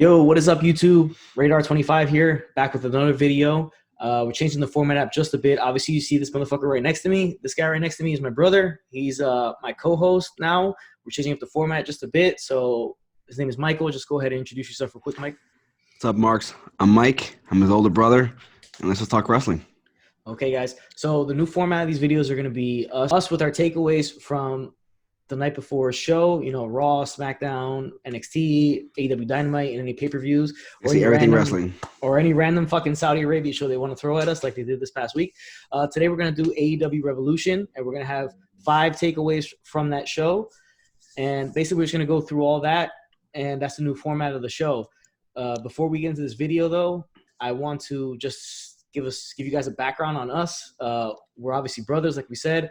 Yo, what is up, YouTube? Radar25 here, back with another video. We're changing the format up just a bit. Obviously, you see this motherfucker right next to me. This guy right next to me is my brother. He's my co-host now. We're changing up the format just a bit. So his name is Michael. Just go ahead and introduce yourself real quick, Mike. What's up, Marks? I'm Mike. I'm his older brother, and let's just talk wrestling. Okay, guys. So the new format of these videos are going to be us with our takeaways from the night before a show, Raw, SmackDown, NXT, AEW Dynamite, and any pay-per-views. Or everything wrestling. Or any random fucking Saudi Arabia show they want to throw at us like they did this past week. Today we're going to do AEW Revolution, and we're going to have 5 takeaways from that show. And basically we're just going to go through all that, and that's the new format of the show. Before we get into this video, though, I want to just give you guys a background on us. We're obviously brothers, like we said.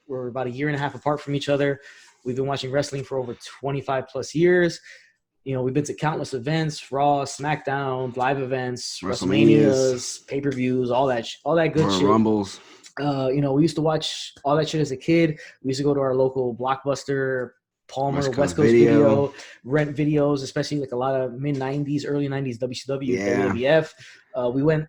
We're about a year and a half apart from each other. We've been watching wrestling for over 25 plus years. We've been to countless events, Raw, SmackDown, live events, WrestleManias, pay-per-views, all that good shit. Rumbles. We used to watch all that shit as a kid. We used to go to our local Blockbuster, Palmer, West Coast Video, rent videos, especially like a lot of mid-90s, early 90s WCW, WWF. We went,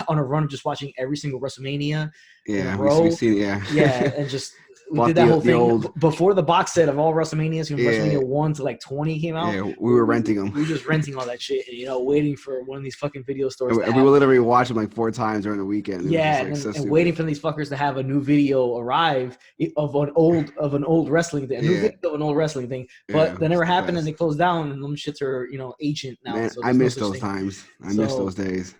on a run of just watching every single WrestleMania. Yeah, we've seen it, yeah, and just we did that whole thing before the box set of all WrestleManias from WrestleMania 1 to like 20 came out. Yeah, we were renting them. We were just renting all that shit and, waiting for one of these fucking video stores. And we would literally watch them like 4 times during the weekend. Yeah, and waiting for these fuckers to have a new video arrive of an old wrestling thing, a new video of an old wrestling thing. But that never happened, and they closed down, and them shits are ancient now. Man, so I miss those times. I miss those days.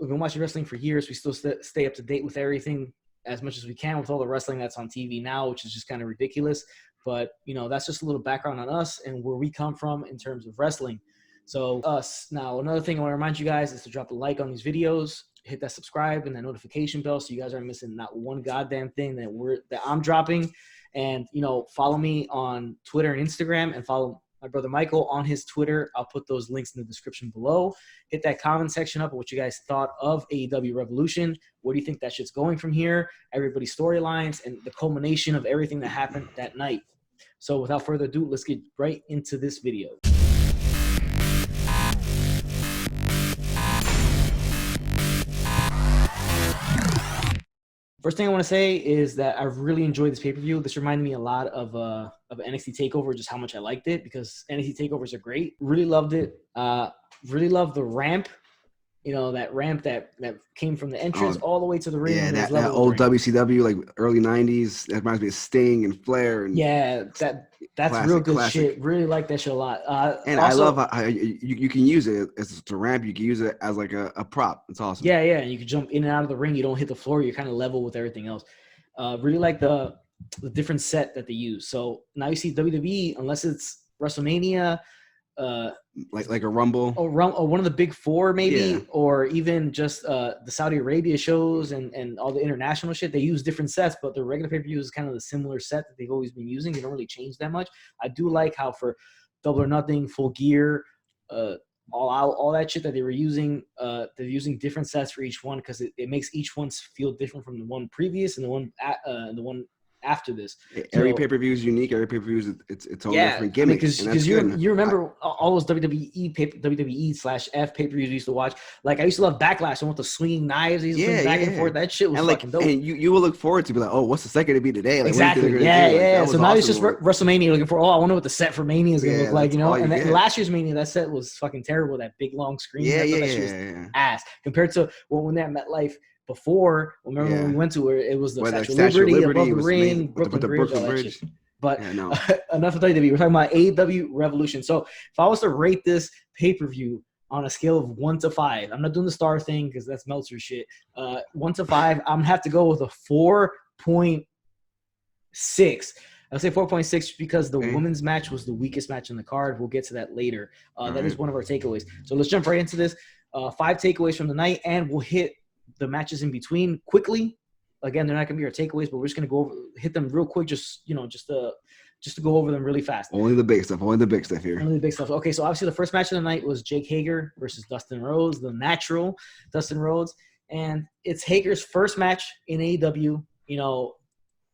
We've been watching wrestling for years. We still stay up to date with everything as much as we can with all the wrestling that's on TV now, which is just kind of ridiculous. But, that's just a little background on us and where we come from in terms of wrestling. So us. Now, another thing I want to remind you guys is to drop a like on these videos, hit that subscribe and that notification bell so you guys aren't missing not one goddamn thing that I'm dropping. And, follow me on Twitter and Instagram, and follow my brother Michael on his Twitter. I'll put those links in the description below. Hit that comment section up of what you guys thought of AEW Revolution. Where do you think that shit's going from here? Everybody's storylines and the culmination of everything that happened that night. So without further ado, let's get right into this video. First thing I want to say is that I've really enjoyed this pay-per-view. This reminded me a lot of NXT TakeOver, just how much I liked it, because NXT TakeOvers are great. Really loved it. Really loved the ramp. That ramp that came from the entrance all the way to the ring. Yeah, that old WCW, like early 90s. That reminds me of Sting and Flair. And yeah, that's real good shit. Really like that shit a lot. And also, I love how you can use it as a ramp. You can use it as like a prop. It's awesome. Yeah, and you can jump in and out of the ring. You don't hit the floor. You're kind of level with everything else. Really like the different set that they use. So now you see WWE, unless it's WrestleMania, like a Rumble, or one of the big 4 maybe, or even just the Saudi Arabia shows and all the international shit. They use different sets, but the regular pay-per-view is kind of the similar set that they've always been using. They don't really change that much. I do like how for Double or Nothing, Full Gear, all that shit that they were using, they're using different sets for each one, because it makes each one feel different from the one previous and the one after this. Every pay-per-view is unique. Every pay-per-view is its own different gimmick. Because you remember all those WWE/F pay-per-views we used to watch. Like I used to love Backlash. I want the swinging knives. They used to swing back and forth. That shit was fucking dope. And you will look forward to be like, oh, what's the second to be today? Like, exactly. Yeah. So now it's just WrestleMania looking for. Oh, I wonder what the set for Mania is gonna look like. And then last year's Mania, that set was fucking terrible. That big long screen. Ass compared to when they're at MetLife. Before, remember when we went to where it was the Statue of Liberty above the ring, Brooklyn Bridge. But enough of WWE. We're talking about AEW Revolution. So if I was to rate this pay-per-view on a scale of 1 to 5, I'm not doing the star thing because that's Meltzer shit. 1 to 5, I'm going to have to go with a 4.6. I'll say 4.6 because the women's match was the weakest match in the card. We'll get to that later. That is one of our takeaways. So let's jump right into this. 5 takeaways from the night, and we'll hit the matches in between quickly. Again, they're not going to be our takeaways, but we're just going to hit them real quick, just to go over them really fast. Only the big stuff here. Only the big stuff. Okay, so obviously the first match of the night was Jake Hager versus Dustin Rhodes, the natural Dustin Rhodes. And it's Hager's first match in AEW.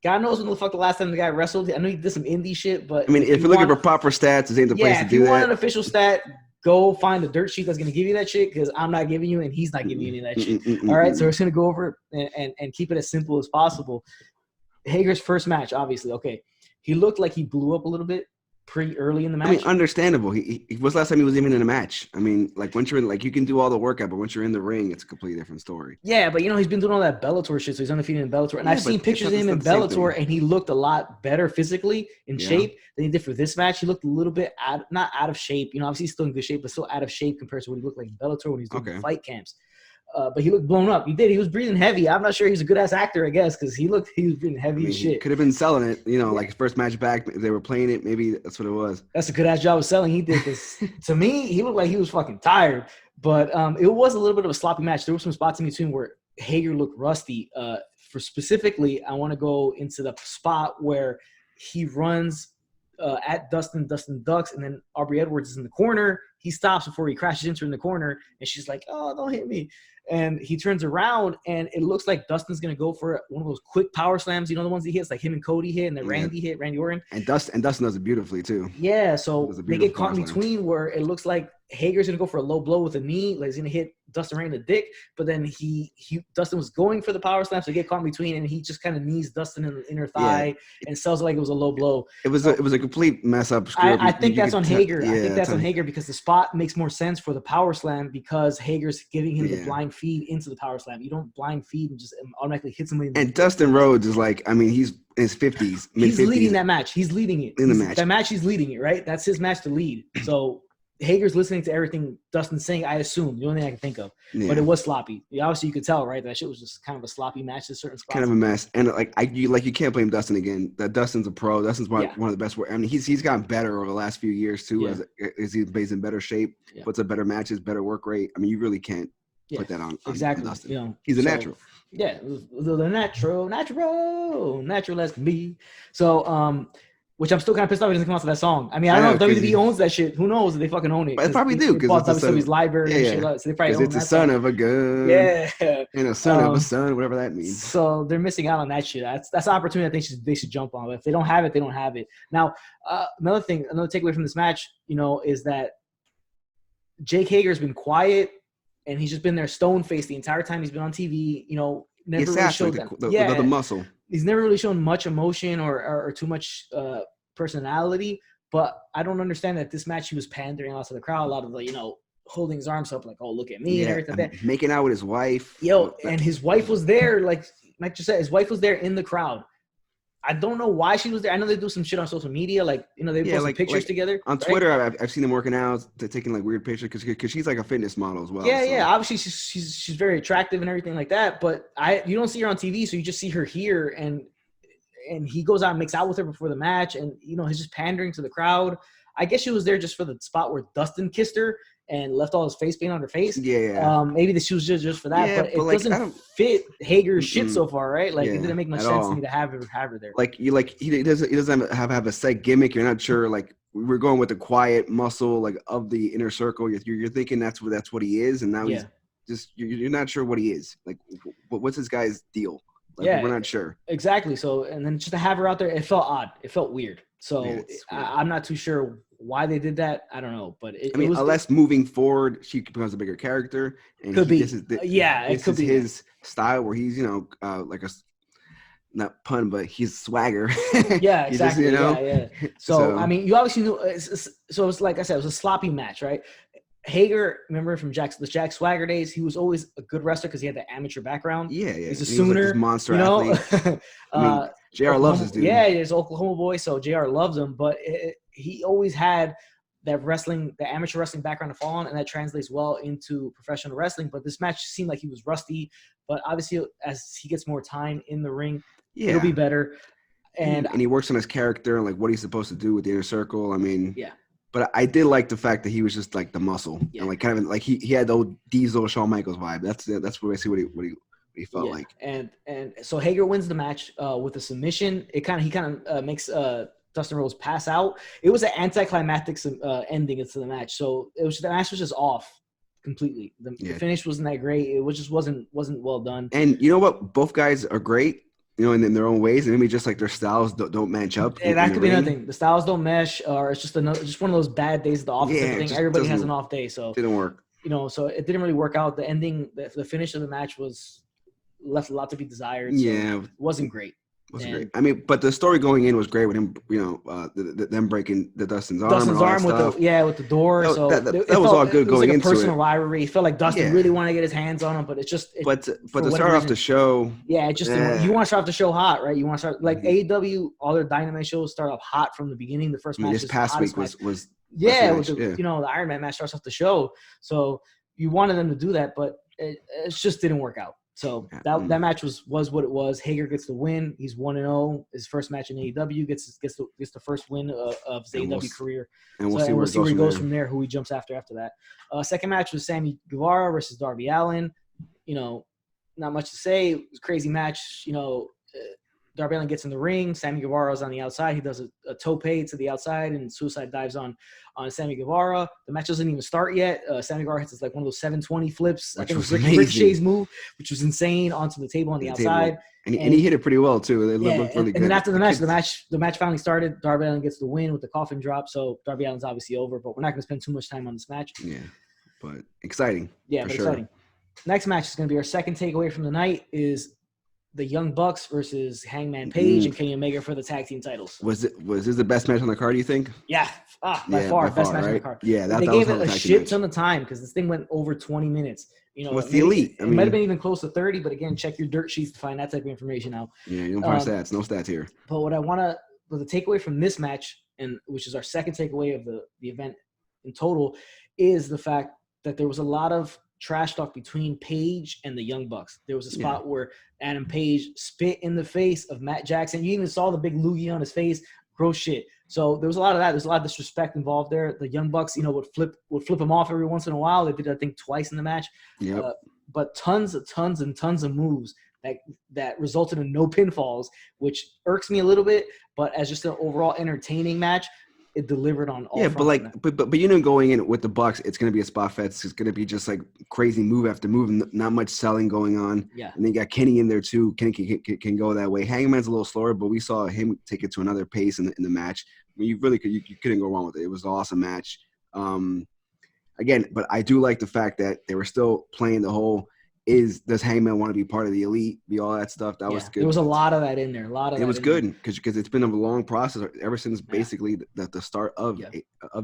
God knows when the fuck the last time the guy wrestled. I know he did some indie shit, but I mean, if you're looking for proper stats, this ain't the place to do that. if you want an official stat, go find a dirt sheet that's going to give you that shit, because I'm not giving you and he's not giving you any of that shit. All right, so we're just going to go over and keep it as simple as possible. Hager's first match, obviously, okay. He looked like he blew up a little bit pretty early in the match. I mean, understandable. He was last time he was even in a match. I mean, like once you're in, like you can do all the workout, but once you're in the ring, it's a completely different story. Yeah, but he's been doing all that Bellator shit, so he's undefeated in Bellator. And I've seen pictures of him in Bellator, and he looked a lot better physically in shape than he did for this match. He looked a little bit not out of shape. Obviously he's still in good shape, but still out of shape compared to what he looked like in Bellator when he's doing fight camps. But he looked blown up. He was breathing heavy. I'm not sure he's a good ass actor, I guess, because he was breathing heavy as shit. Could have been selling it, like his first match back. They were playing it. Maybe that's what it was. That's a good ass job of selling. He did this. To me, he looked like he was fucking tired. But it was a little bit of a sloppy match. There were some spots in between where Hager looked rusty. For specifically, I want to go into the spot where he runs at Dustin ducks, and then Aubrey Edwards is in the corner. He stops before he crashes into her in the corner, and she's like, "Oh, don't hit me." And he turns around, and it looks like Dustin's going to go for one of those quick power slams. The ones he hits, like him and Cody hit, and then Randy hit, Randy Orton. And Dustin does it beautifully, too. Yeah, so they get caught in between where it looks like Hager's going to go for a low blow with a knee. Like he's going to hit Dustin right in the dick. But then Dustin was going for the power slam, so they get caught in between, and he just kind of knees Dustin in the inner thigh and sells it like it was a low blow. It was a complete mess up. I think that's on Hager. I think that's on Hager because the spot makes more sense for the power slam because Hager's giving him the blind feed into the power slam. You don't blind feed and just automatically hit somebody. And Dustin Rhodes is like, I mean, he's in his 50s. He's leading that match. He's leading it. In the match. That match, he's leading it, right? That's his match to lead. So Hager's listening to everything Dustin's saying, I assume. The only thing I can think of. Yeah. But it was sloppy. Obviously, you could tell, right? That shit was just kind of a sloppy match at certain spots. Kind of a mess. And you can't blame Dustin again. That Dustin's a pro. Dustin's one of the best. I mean, he's gotten better over the last few years, too, as he's in better shape, puts up better matches, better work rate. I mean, you really can't put that on Dustin. He's a natural. Yeah, the natural as can be. So, which I'm still kind of pissed off he doesn't come out to that song. I mean, I don't know if WWE owns that shit. Who knows if they fucking own it? But they probably do because it's WWE's library and shit. So they probably own it's a son of a gun. Yeah. And a son of a son, whatever that means. So they're missing out on that shit. That's an opportunity I think they should jump on. But if they don't have it, they don't have it. Now, another takeaway from this match, is that Jake Hager's been quiet and he's just been there stone-faced the entire time he's been on TV. Never really showed the muscle. He's never really shown much emotion or too much personality, but I don't understand that this match he was pandering out to the crowd, a lot of the, holding his arms up like, oh, look at me and everything like that. Making out with his wife. And his wife was there, like Mike just said, his wife was there in the crowd. I don't know why she was there. I know they do some shit on social media, they post pictures together. On Twitter, I've seen them working out, they're taking weird pictures because she's like a fitness model as well. Yeah. Obviously, she's very attractive and everything like that. But you don't see her on TV, so you just see her here, and he goes out and makes out with her before the match, and he's just pandering to the crowd. I guess she was there just for the spot where Dustin kissed her and left all his face paint on her face. Yeah. Maybe she was just for that, but it doesn't fit Hager's shit so far, right? It didn't make much sense to me to have her there. He doesn't have a set gimmick. You're not sure. We're going with the quiet muscle of the inner circle. You're thinking that's what he is, and now he's just you're not sure what he is. What's this guy's deal? We're not sure. Exactly. So, and then just to have her out there, it felt odd. It felt weird. So I'm not too sure why they did that. I don't know, but unless moving forward, she becomes a bigger character, and could be. This is his style where he's like a not pun, but he's swagger. Yeah, exactly. Just, So I mean, you obviously knew. So it's like I said, it was a sloppy match, right? Hager, remember from the Jack Swagger days, he was always a good wrestler because he had the amateur background. Yeah. He's a Sooner, like monster athlete. JR loves this dude. Yeah, he's Oklahoma boy, so JR loves him. But he always had that the amateur wrestling background to fall on, and that translates well into professional wrestling. But this match seemed like he was rusty. But obviously, as he gets more time in the ring, it'll be better. And he works on his character and what he's supposed to do with the inner circle. I mean, But I did like the fact that he was just the muscle and kind of he had the old Diesel Shawn Michaels vibe. That's what I see what he felt like. And so Hager wins the match with a submission. He kind of makes Dustin Rhodes pass out. It was an anticlimactic ending into the match. So the match was just off completely. The finish wasn't that great. It wasn't well done. And you know what? Both guys are great. in their own ways, and maybe just like their styles don't match up. Yeah, that could be another thing. The styles don't mesh, or it's just one of those bad days at the office. Yeah, Everything. Everybody has an off day, so didn't work. So it didn't really work out. The ending, the finish of the match left a lot to be desired. So it wasn't great. Great. I mean, but the story going in was great with him, them breaking Dustin's arm with the door. That was all good going into it. It was like a personal rivalry. It felt like Dustin really wanted to get his hands on him, but it's just. But to start off the show. Yeah, you want to start off the show hot, right? You want to start like AEW. All their Dynamite shows start off hot from the beginning. The first match. This past week was. The Iron Man match starts off the show. So you wanted them to do that, but it just didn't work out. So that match was what it was. Hager gets the win. He's 1-0. His first match in AEW gets the first win of his AEW career. And we'll see where he goes from there. Who he jumps after that. Second match was Sammy Guevara versus Darby Allin. Not much to say. It was a crazy match. Darby Allin gets in the ring. Sammy Guevara's on the outside. He does a tope to the outside and suicide dives on Sammy Guevara. The match doesn't even start yet. Sammy Guevara hits like one of those 720 flips. I think it was Ricochet's move, which was insane, onto the table on the outside. And he hit it pretty well too. It looked really good. And then after the match finally started. Darby Allin gets the win with the coffin drop. So Darby Allin's obviously over, but we're not going to spend too much time on this match. Yeah, but exciting. Yeah, exciting. Next match is going to be our second takeaway from the night is the Young Bucks versus Hangman Page and Kenny Omega for the tag team titles. Was this the best match on the card, you think? Yeah, by far, best match on the card. Yeah, they gave it a shit ton of time because this thing went over 20 minutes. With the Elite. It might have been even close to 30, but again, check your dirt sheets to find that type of information out. Yeah, you don't find stats. No stats here. But the takeaway from this match, and which is our second takeaway of the event in total, is the fact that there was a lot of trash talk between Page and the Young Bucks. There was a spot where Adam Page spit in the face of Matt Jackson. You even saw the big loogie on his face. Gross shit. So there was a lot of that. There's a lot of disrespect involved there. The Young Bucks, would flip him off every once in a while. They did, I think, twice in the match. Yep. But tons of moves that resulted in no pinfalls, which irks me a little bit. But as just an overall entertaining match, it delivered on all. Yeah, but going in with the Bucks, it's going to be a spot fest. It's going to be just like crazy move after move, and not much selling going on. Yeah, and then you got Kenny in there too. Kenny can go that way. Hangman's a little slower, but we saw him take it to another pace in the match. I mean, you couldn't go wrong with it. It was an awesome match. Again, but I do like the fact that they were still playing the whole. Does Hangman want to be part of the Elite? Be all that stuff. That was good. There was a lot of that in there. It was good because it's been a long process ever since basically the start of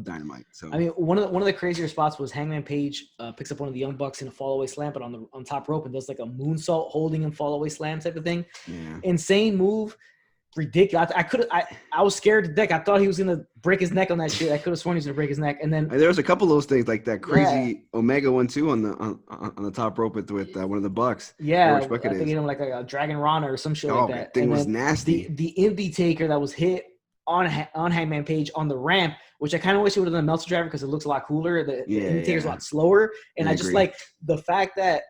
Dynamite. So I mean, one of the crazier spots was Hangman Page picks up one of the Young Bucks in a fall away slam, but on top rope and does like a moonsault holding him fall away slam type of thing. Yeah, insane move. Ridiculous. I was scared to death. I thought he was gonna break his neck on that shit. I could have sworn he was gonna break his neck. And then there was a couple of those things like that crazy Omega one too on the top rope with one of the Bucks. Yeah, I think he hit him like a Dragon Rana or some shit like that. That thing was nasty. The Indie Taker that was hit on Hangman Page on the ramp, which I kind of wish it would have done Meltzer Driver because it looks a lot cooler. The Indie Taker's a lot slower, and I just like the fact that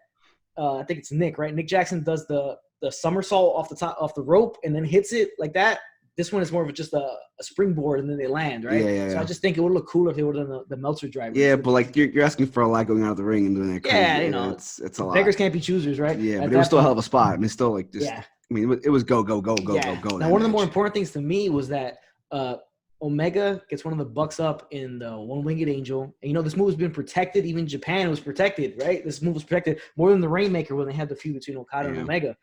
I think it's Nick, right? Nick Jackson does the somersault off the rope and then hits it like that. This one is more of just a springboard and then they land, right? Yeah. So I just think it would look cooler if they would have done the Meltzer Driver. Yeah, but like you're asking for a lot going out of the ring and doing that. Yeah, it's a lot. Beggars can't be choosers, right? Yeah, but it was still a hell of a spot. I mean, still like just. Yeah. I mean, it was go. Now, one of the more important things to me was that Omega gets one of the Bucks up in the One-Winged Angel. And, this move has been protected. Even Japan was protected, right? This move was protected more than the Rainmaker when they had the feud between Okada and Omega.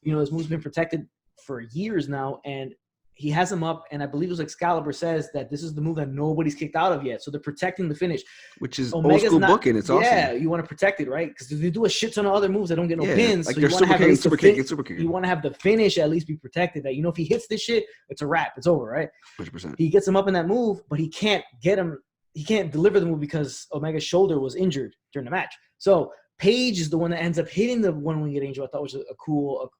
This move's been protected for years now, and he has him up, and I believe it was Excalibur says that this is the move that nobody's kicked out of yet. So they're protecting the finish. Which is Omega's old school booking. It's awesome. Yeah, you want to protect it, right? Because they do a shit ton of other moves that don't get no pins. Like so they're super kick. You want to have the finish at least be protected. That if he hits this shit, it's a wrap. It's over, right? 100%. He gets him up in that move, but he can't get him. He can't deliver the move because Omega's shoulder was injured during the match. So Page is the one that ends up hitting the One-Winged Angel. I thought was a cool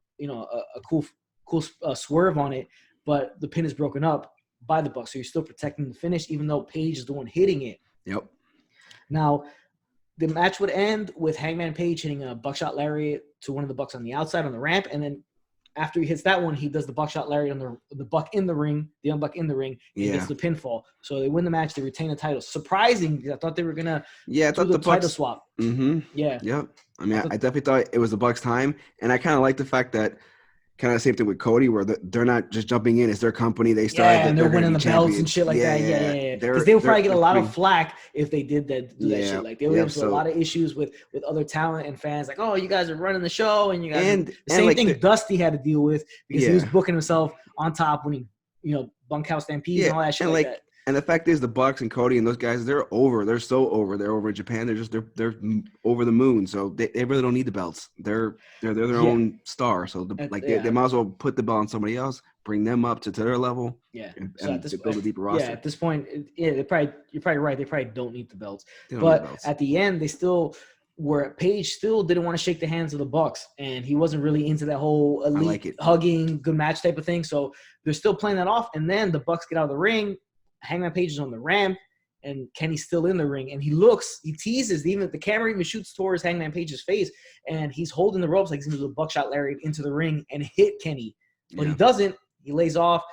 swerve on it, but the pin is broken up by the Bucks, so you're still protecting the finish, even though Page is the one hitting it. Yep. Now, the match would end with Hangman Page hitting a buckshot lariat to one of the Bucks on the outside on the ramp, and then after he hits that one, he does the buckshot lariat on the Buck in the ring, the Young Buck in the ring, and gets the pinfall. So they win the match, they retain the title. Surprising, because I thought they were gonna I thought the title swap. Mm-hmm. Yeah. Yep. I mean, I definitely thought it was the Bucks' time, and I kind of like the fact that kind of the same thing with Cody, where they're not just jumping in; it's their company. They started. Yeah, and they're winning the belts and shit like that. Yeah. Yeah. Because they would probably get a lot of flack if they did that. Do that shit. Like they would get into a lot of issues with other talent and fans. Like, oh, you guys are running the show, and you guys. The same thing Dusty had to deal with because he was booking himself on top when he, bunkhouse stampedes and all that shit like that. And the fact is, the Bucks and Cody and those guys, they're over. They're so over. They're over in Japan. They're over the moon. So they really don't need the belts. They're their own star. So they might as well put the belt on somebody else, bring them up to their level. Yeah. And build a deeper roster. Yeah. At this point, you're probably right. They probably don't need the belts. But at the end, they still Page still didn't want to shake the hands of the Bucks, and he wasn't really into that whole elite hugging, good match type of thing. So they're still playing that off. And then the Bucks get out of the ring. Hangman Page is on the ramp, and Kenny's still in the ring. And he teases, even the camera even shoots towards Hangman Page's face, and he's holding the ropes like he's going to do a buckshot lariat into the ring and hit Kenny. But he doesn't. He lays off,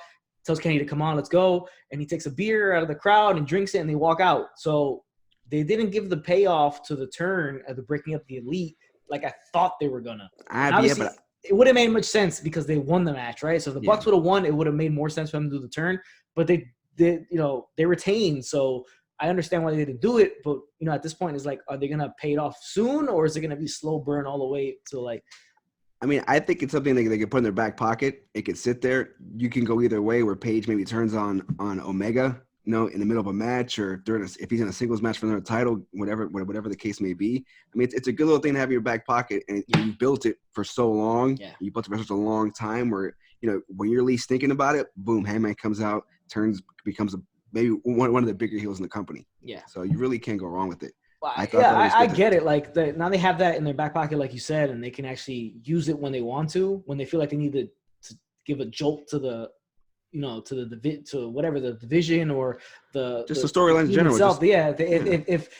tells Kenny to come on, let's go. And he takes a beer out of the crowd and drinks it, and they walk out. So they didn't give the payoff to the turn of the breaking up the Elite like I thought they were going to. It wouldn't have made much sense because they won the match, right? So if the Bucks would have won, it would have made more sense for them to do the turn. But they retained, so I understand why they didn't do it, but at this point it's like, are they gonna pay it off soon, or is it gonna be slow burn all the way to like? I mean, I think it's something they can put in their back pocket. It could sit there. You can go either way, where Page maybe turns on Omega, in the middle of a match, or if he's in a singles match for another title, whatever the case may be. I mean, it's a good little thing to have in your back pocket, and you built it for so long. Yeah. You built it for such a long time, where when you're least thinking about it, boom, Hangman comes out. Becomes maybe one of the bigger heels in the company. Yeah. So you really can't go wrong with it. Well, I get it. Like now they have that in their back pocket, like you said, and they can actually use it when they want to, when they feel like they need to give a jolt to the, to whatever the division or the storyline in general.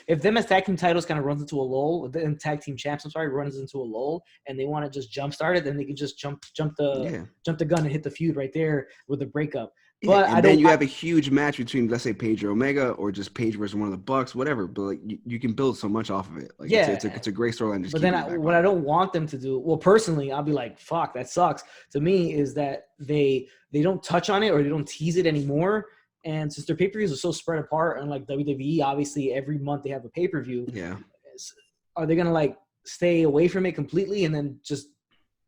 If them as tag team titles kind of runs into a lull, then tag team champs, runs into a lull, and they want to just jumpstart it, then they can just jump the gun and hit the feud right there with the breakup. But then you have a huge match between, let's say, Page or Omega, or just Page versus one of the Bucks, whatever. But like you can build so much off of it. Like, it's a great storyline. But then what I don't want them to do, well, personally, I'll be like, fuck, that sucks. To me, is that they don't touch on it or they don't tease it anymore. And since their pay-per-views are so spread apart, and like WWE, obviously every month they have a pay-per-view. Yeah. Are they gonna like stay away from it completely and then just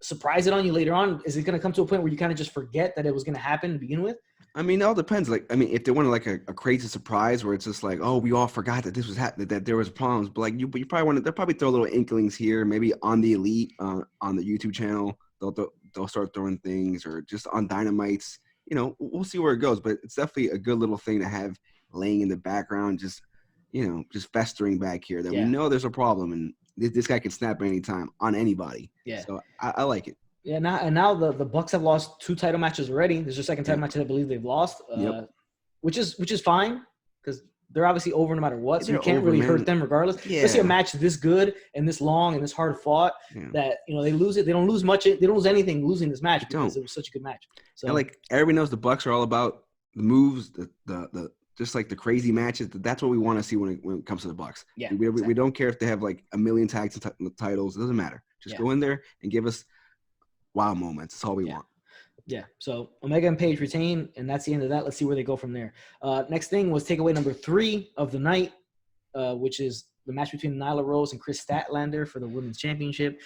surprise it on you later on? Is it gonna come to a point where you kind of just forget that it was gonna happen to begin with? I mean, it all depends. Like, I mean, if they want like a crazy surprise where it's just like, oh, we all forgot that this was happening, that there was problems. But like, you probably want to. They'll probably throw little inklings here, maybe on the Elite, on the YouTube channel. They'll start throwing things, or just on Dynamites. We'll see where it goes. But it's definitely a good little thing to have laying in the background, just festering back here. That we know there's a problem, and this guy can snap at any time on anybody. Yeah. So I like it. Yeah, now the Bucks have lost 2 title matches already. There's their second title match that I believe they've lost, which is fine because they're obviously over no matter what. So you can't really hurt them regardless. Yeah. Especially a match this good and this long and this hard fought that they lose it. They don't lose much. They don't lose anything losing this match because it was such a good match. So and like everybody knows, the Bucks are all about the moves, the just like the crazy matches. That's what we want to see when it comes to the Bucks. Yeah, we don't care if they have like a million tags and titles. It doesn't matter. Just go in there and give us wow moments. That's all we want. Yeah. So Omega and Page retain, and that's the end of that. Let's see where they go from there. Next thing was takeaway number 3 of the night, which is the match between Nyla Rose and Chris Statlander for the Women's Championship.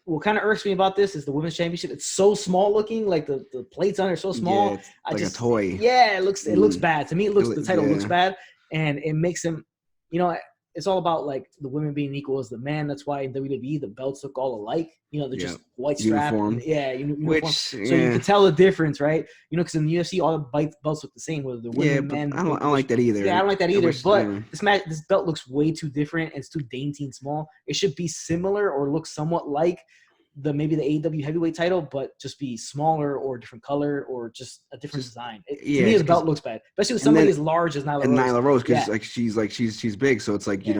What kind of irks me about this is the Women's Championship. It's so small looking, like the plates on it are so small. Yeah, it's like a toy. Yeah, it looks bad. To me, the title looks bad, and it makes him, it's all about like the women being equal as the man. That's why in WWE the belts look all alike. They're just white strap. Uniform. Uniform. So you can tell the difference, right? Because in the UFC all the belts look the same, whether the women, men. I don't like that either. Yeah, I don't like that either. This belt looks way too different and it's too dainty and small. It should be similar or look somewhat like maybe the AEW heavyweight title, but just be smaller or different color or just a different design. To me, the belt looks bad, especially with somebody as large as Nyla Rose. And Nyla Rose, because she's big, so it's like with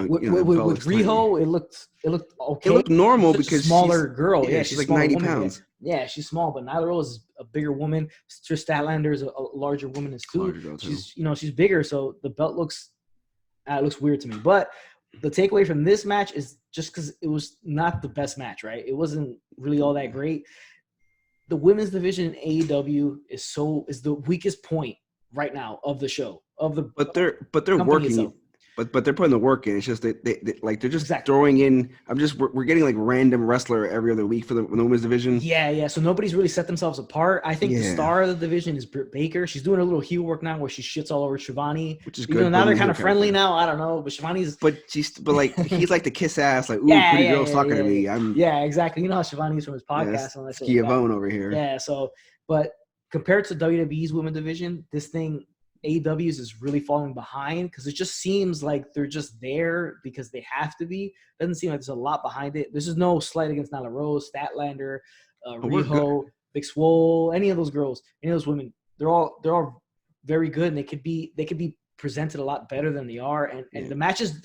Riho, it looked okay. It looked normal because smaller girl. Yeah, she's like 90 pounds. Yeah, she's small, but Nyla Rose is a bigger woman. Trish Statlander is a larger woman as too. She's bigger, so the belt looks weird to me. But the takeaway from this match is just because it was not the best match, right? It wasn't really all that great. the women's division in AEW is the weakest point right now of the show but they're company working itself. but they're putting the work in. It's just they like they're just Exactly. throwing in. We're getting like random wrestler every other week for the women's division. Yeah. So nobody's really set themselves apart. I think the Yeah. star of the division is Britt Baker. She's doing a little heel work now where she shits all over Shivani, Which is even though good. now they're Putting kind her of friendly character. now. I don't know, but Shivani's But like he's like the kiss ass, like, ooh, Yeah, pretty yeah, girls yeah, talking yeah, to me. yeah. I'm Yeah, exactly. You know how Shivani is from his podcast yes, and all that shit. Schiavone over here. Yeah, so but compared to WWE's women division, this thing AEW's is really falling behind because it just seems like they're just there because they have to be. Doesn't seem like there's a lot behind it. This is no slight against Nyla Rose, Statlander, Riho, Big Swole, any of those girls, any of those women. They're all very good, and they could be presented a lot better than they are. And the matches,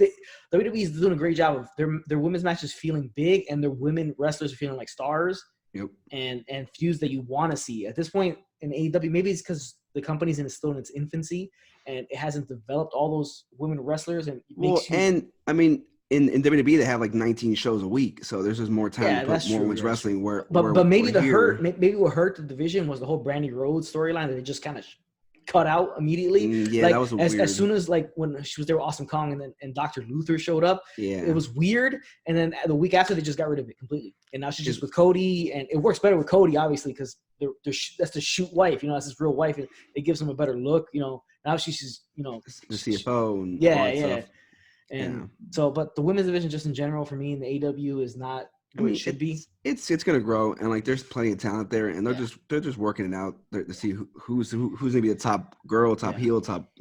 WWE is doing a great job of their women's matches feeling big, and their women wrestlers are feeling like stars. Yep. And feuds that you want to see at this point in AEW. Maybe it's because the company's still in its infancy and it hasn't developed all those women wrestlers. And and I mean, in WWE they have like 19 shows a week, so there's just more time to put more women's wrestling. But maybe what hurt the division was the whole Brandy Rhodes storyline that they just kind of cut out immediately. Yeah, like, that was weird. As soon as like when she was there with Awesome Kong and Dr. Luther showed up, it was weird. And then the week after they just got rid of it completely. And now she's just with Cody, and it works better with Cody obviously because that's the shoot wife, that's his real wife, and it gives him a better look. Now she's the CFO and stuff. And so, but the women's division just in general for me in the AW is not. It should be. It's gonna grow, and like there's plenty of talent there, and they're just working it out to see who's gonna be the top girl, top heel, top.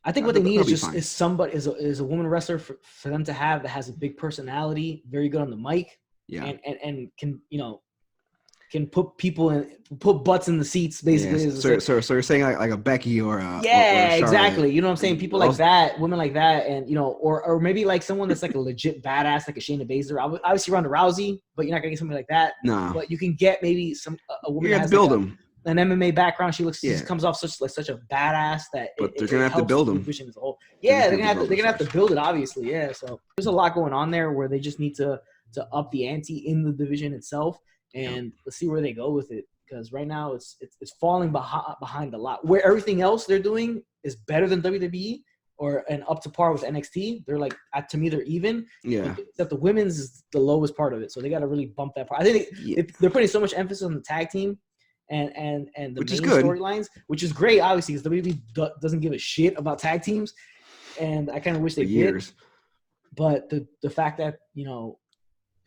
I think what they need is somebody is a woman wrestler for them to have that has a big personality, very good on the mic, and can put butts in the seats basically. Yeah. So you're saying like a Becky or a exactly. You know what I'm saying? People like that, women like that, and or maybe like someone that's like a legit badass, like a Shayna Baszler. Obviously Ronda Rousey, but you're not gonna get somebody like that. No. But you can get maybe a woman. You have to build them. An MMA background. She comes off such a badass that. But they're gonna have to build them. Yeah, they're gonna have to build it. Obviously, yeah. So there's a lot going on there where they just need to up the ante in the division itself. And let's see where they go with it, because right now it's falling behind a lot. Where everything else they're doing is better than WWE and up to par with NXT. They're like, to me, they're even. Yeah. Except the women's is the lowest part of it, so they got to really bump that part. I think they're putting so much emphasis on the tag team and the main storylines, which is great, obviously, because WWE doesn't give a shit about tag teams, and I kind of wish they did. But the fact that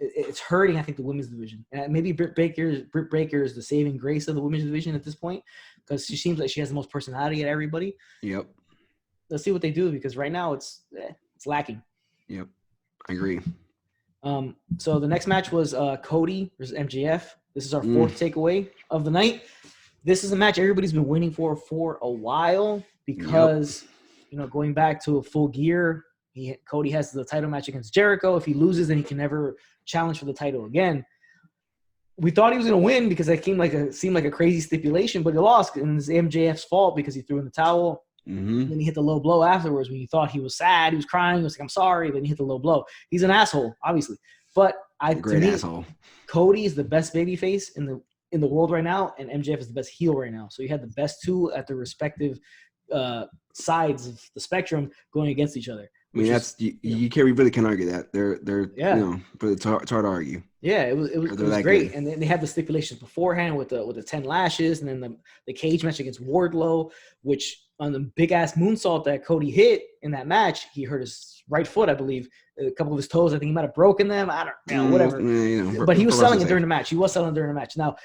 it's hurting, I think, the women's division. And maybe Britt Baker is the saving grace of the women's division at this point, because she seems like she has the most personality at everybody. Yep. Let's see what they do, because right now it's lacking. Yep, I agree. So the next match was Cody versus MJF. This is our fourth takeaway of the night. This is a match everybody's been waiting for a while, because going back to a Full Gear, Cody has the title match against Jericho. If he loses, then he can never challenge for the title again. We thought he was going to win because it seemed like a crazy stipulation, but he lost, and it's MJF's fault because he threw in the towel. Mm-hmm. Then he hit the low blow afterwards when you thought he was sad. He was crying. He was like, I'm sorry. Then he hit the low blow. He's an asshole, obviously. But asshole. Cody is the best babyface in the world right now, and MJF is the best heel right now. So you had the best two at their respective sides of the spectrum going against each other. I mean, you really can't argue that. They're but it's hard to argue. Yeah, it was great. Good. And then they had the stipulations beforehand with the 10 lashes, and then the cage match against Wardlow, which on the big ass moonsault that Cody hit in that match, he hurt his right foot, I believe. A couple of his toes, I think he might have broken them. I don't know, whatever. But he was selling it during the match. Now,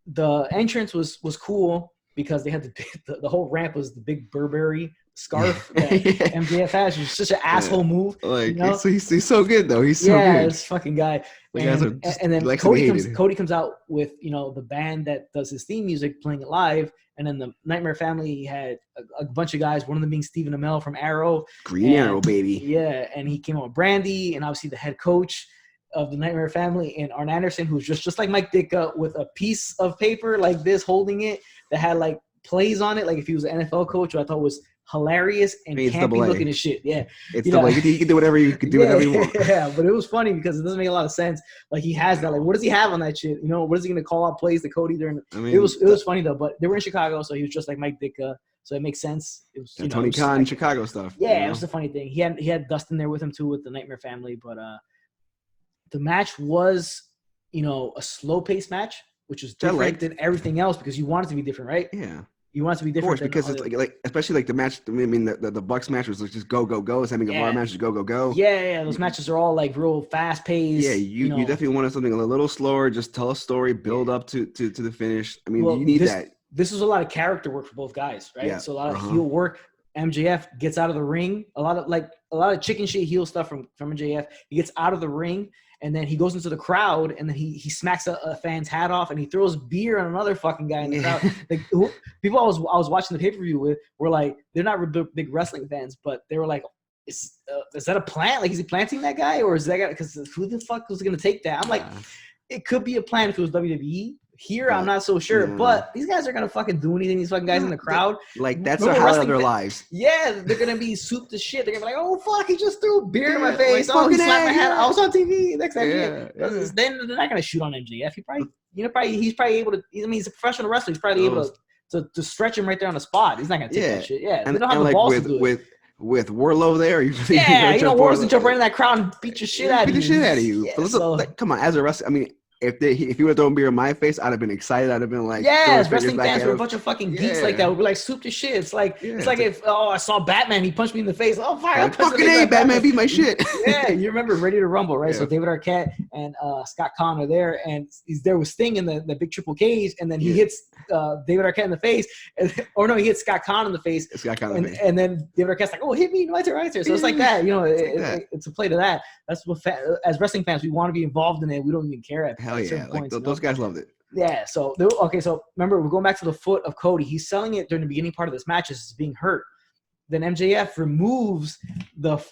the entrance was cool because they had the whole ramp was the big Burberry scarf that MJF has. It's such an asshole move. He's so good though. He's so good. Yeah, this fucking guy. And then Cody comes out with the band that does his theme music playing it live. And then the Nightmare Family had a bunch of guys, one of them being Stephen Amell from Arrow. Green Arrow, baby. Yeah, and he came out with Brandy, and obviously the head coach of the Nightmare Family, and Arn Anderson, who's just like Mike Ditka, with a piece of paper like this, holding it, that had like plays on it, like if he was an NFL coach, who I thought was hilarious and It's campy AA. looking as shit. Yeah, it's double A. You can do whatever you want. Yeah, but it was funny because it doesn't make a lot of sense. Like he has that. Like, what does he have on that shit? You know, what is he gonna call out plays to Cody during? It was funny though. But they were in Chicago, so he was just like Mike Ditka, so it makes sense. It was Tony Khan, like, Chicago stuff. Yeah, it was a funny thing. He had Dustin there with him too, with the Nightmare Family. But the match was, a slow paced match, which was different than everything else because you want it to be different, right? Yeah. You want it to be different. Of course, because it's like especially like the match. I mean, the Bucks match was like just go. Sammy Guevara match was go. Yeah. Those matches are all like real fast paced. Yeah, you definitely wanted something a little slower. Just tell a story, build up to the finish. I mean, you need that. This was a lot of character work for both guys, right? Yeah. So a lot of heel work. MJF gets out of the ring. A lot of chicken shit heel stuff from MJF. He gets out of the ring. And then he goes into the crowd, and then he smacks a fan's hat off, and he throws beer on another fucking guy in the crowd. Like people I was watching the pay-per-view with were like, they're not big wrestling fans, but they were like, is that a plant? Like, is he planting that guy, or is that guy? Because who the fuck was gonna take that? I'm like, it could be a plan if it was WWE. Here, I'm not so sure, but these guys are gonna fucking do anything. These fucking guys in the crowd, like that's the highlight of their lives. Yeah, they're gonna be souped to shit. They're gonna be like, "Oh fuck, he just threw beer in my face. Like, he slapped my hat. I was on TV." Next time, then they're not gonna shoot on MJF. He's probably able to. I mean, he's a professional wrestler. He's probably able to stretch him right there on the spot. He's not gonna take that shit. Yeah, they don't have the balls to do it. With Wardlow there, Wardlow's gonna jump right in that crowd and beat your shit out of you. Beat the shit out of you. But come on, as a wrestler, I mean. If you would have thrown beer in my face, I'd have been excited. I'd have been like, wrestling fans were a bunch of fucking geeks like that. We're like soup to shit. It's like if I saw Batman, he punched me in the face. Oh fuck! Fucking A, Batman beat my shit. Yeah, you remember Ready to Rumble, right? Yeah. So David Arquette and Scott Conn are there, and he's there with Sting in the big triple cage, and then he hits David Arquette in the face, he hits Scott Conn in the face. And then David Arquette's like, "Oh, hit me, right there." So it's like that, it's a play to that. That's what as wrestling fans we want to be involved in it. We don't even care at hell yeah, like those guys loved it. Yeah. So remember, we're going back to the foot of Cody. He's selling it during the beginning part of this match as being hurt. Then MJF removes the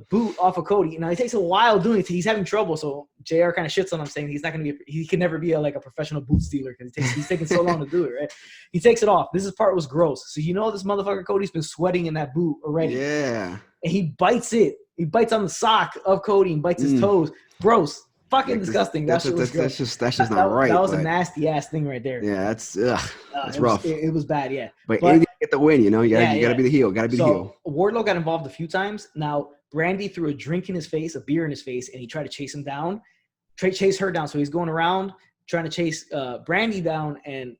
boot off of Cody. Now, it takes a while doing it. He's having trouble. So JR kind of shits on him, saying he's not going to be. He can never be a professional boot stealer because he's taking so long to do it. Right? He takes it off. This part was gross. So this motherfucker Cody's been sweating in that boot already. Yeah. And he bites it. He bites on the sock of Cody and bites his toes. Gross. Fucking disgusting. That's just not right. That was a nasty ass thing right there. Yeah, that's rough. It was bad, yeah. But you get the win, you gotta be the heel. Gotta be the heel. Wardlow got involved a few times. Now, Brandy threw a drink in his face, a beer in his face, and he tried to chase him down. Chase her down. So he's going around trying to chase Brandy down, and